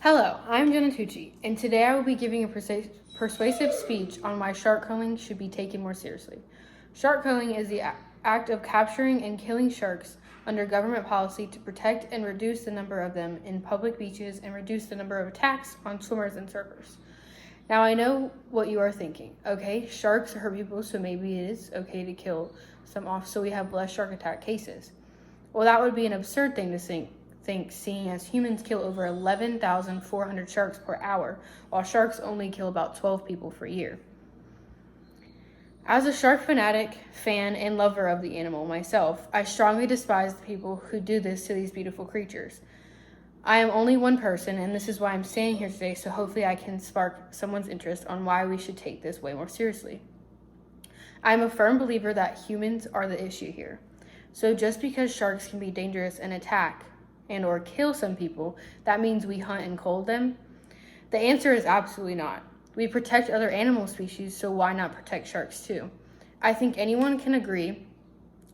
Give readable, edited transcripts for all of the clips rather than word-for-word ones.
Hello, I'm Jenna Tucci, and today I will be giving a persuasive speech on why shark culling should be taken more seriously. Shark culling is the act of capturing and killing sharks under government policy to protect and reduce the number of them in public beaches and reduce the number of attacks on swimmers and surfers. Now, I know what you are thinking. Okay, sharks hurt people, so maybe it is okay to kill some off so we have less shark attack cases. Well, that would be an absurd thing to think, seeing as humans kill over 11,400 sharks per hour, while sharks only kill about 12 people per year. As a shark fanatic, fan, and lover of the animal myself, I strongly despise the people who do this to these beautiful creatures. I am only one person, and this is why I'm standing here today, so hopefully I can spark someone's interest on why we should take this way more seriously. I am a firm believer that humans are the issue here. So just because sharks can be dangerous and attack and or kill some people, that means we hunt and cull them? The answer is absolutely not. We protect other animal species, so why not protect sharks too? I think anyone can agree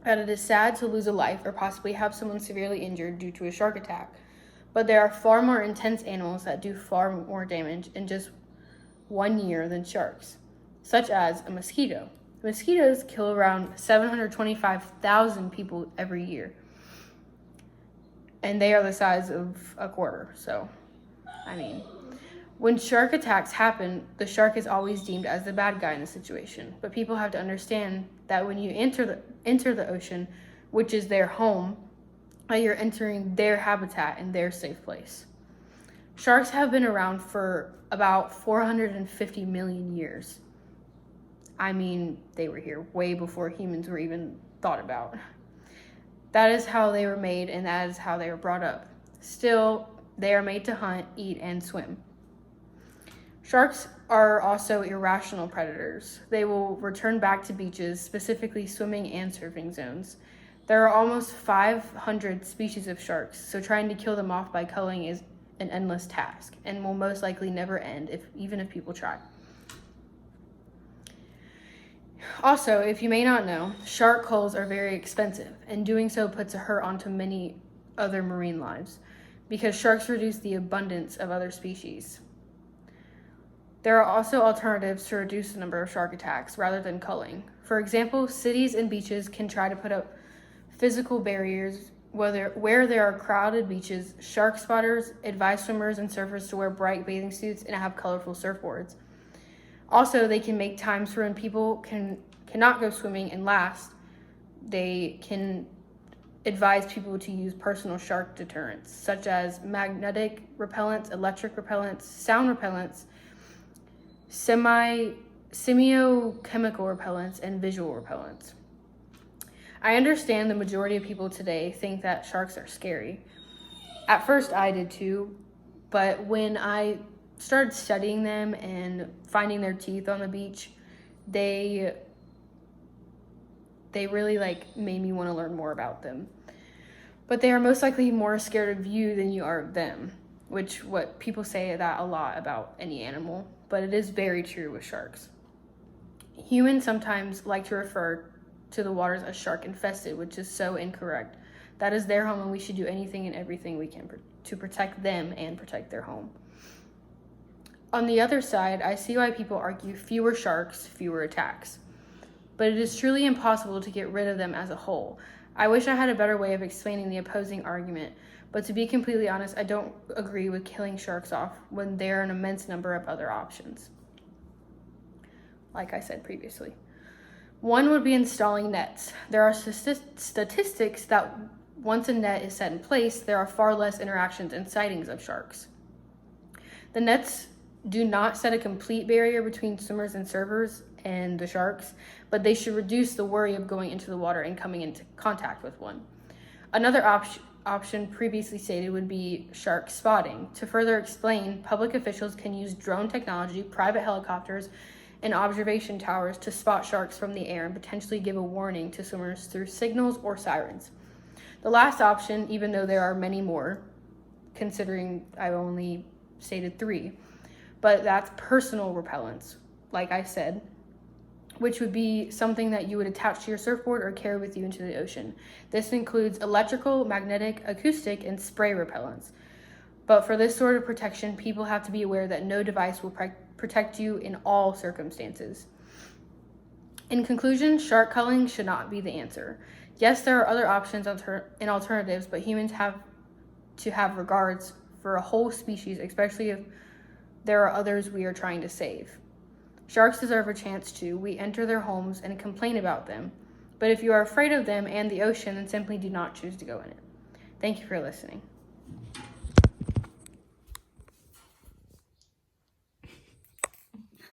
that it is sad to lose a life or possibly have someone severely injured due to a shark attack. But there are far more intense animals that do far more damage in just 1 year than sharks, such as a mosquito. Mosquitoes kill around 725,000 people every year, and they are the size of a quarter. So, when shark attacks happen, the shark is always deemed as the bad guy in the situation. But people have to understand that when you enter the ocean, which is their home, you're entering their habitat and their safe place. Sharks have been around for about 450 million years. They were here way before humans were even thought about. That is how they were made, and that is how they were brought up. Still, they are made to hunt, eat, and swim. Sharks are also irrational predators. They will return back to beaches, specifically swimming and surfing zones. There are almost 500 species of sharks, so trying to kill them off by culling is an endless task and will most likely never end, even if people try. Also, if you may not know, shark culls are very expensive, and doing so puts a hurt onto many other marine lives because sharks reduce the abundance of other species. There are also alternatives to reduce the number of shark attacks rather than culling. For example, cities and beaches can try to put up physical barriers where there are crowded beaches. Shark spotters advise swimmers and surfers to wear bright bathing suits and have colorful surfboards. Also, they can make times for when people cannot go swimming and last. They can advise people to use personal shark deterrents, such as magnetic repellents, electric repellents, sound repellents, semiochemical repellents, and visual repellents. I understand the majority of people today think that sharks are scary. At first, I did too, but when I started studying them and finding their teeth on the beach, they really made me want to learn more about them. But they are most likely more scared of you than you are of them, what people say that a lot about any animal, but it is very true with sharks. Humans sometimes like to refer to the waters as shark infested, which is so incorrect. That is their home, and we should do anything and everything we can to protect them and protect their home. On the other side, I see why people argue fewer sharks, fewer attacks. But it is truly impossible to get rid of them as a whole. I wish I had a better way of explaining the opposing argument, but to be completely honest, I don't agree with killing sharks off when there are an immense number of other options, like I said previously. One would be installing nets. There are statistics that once a net is set in place, there are far less interactions and sightings of sharks. The nets do not set a complete barrier between swimmers and surfers and the sharks, but they should reduce the worry of going into the water and coming into contact with one. Another option previously stated would be shark spotting. To further explain, public officials can use drone technology, private helicopters, and observation towers to spot sharks from the air and potentially give a warning to swimmers through signals or sirens. The last option, even though there are many more, considering I've only stated 3, but that's personal repellents, like I said, which would be something that you would attach to your surfboard or carry with you into the ocean. This includes electrical, magnetic, acoustic, and spray repellents. But for this sort of protection, people have to be aware that no device will protect you in all circumstances. In conclusion, shark culling should not be the answer. Yes, there are other options and alternatives, but humans have to have regards for a whole species, especially if there are others we are trying to save. Sharks deserve a chance to. We enter their homes and complain about them. But if you are afraid of them and the ocean, then simply do not choose to go in it. Thank you for listening.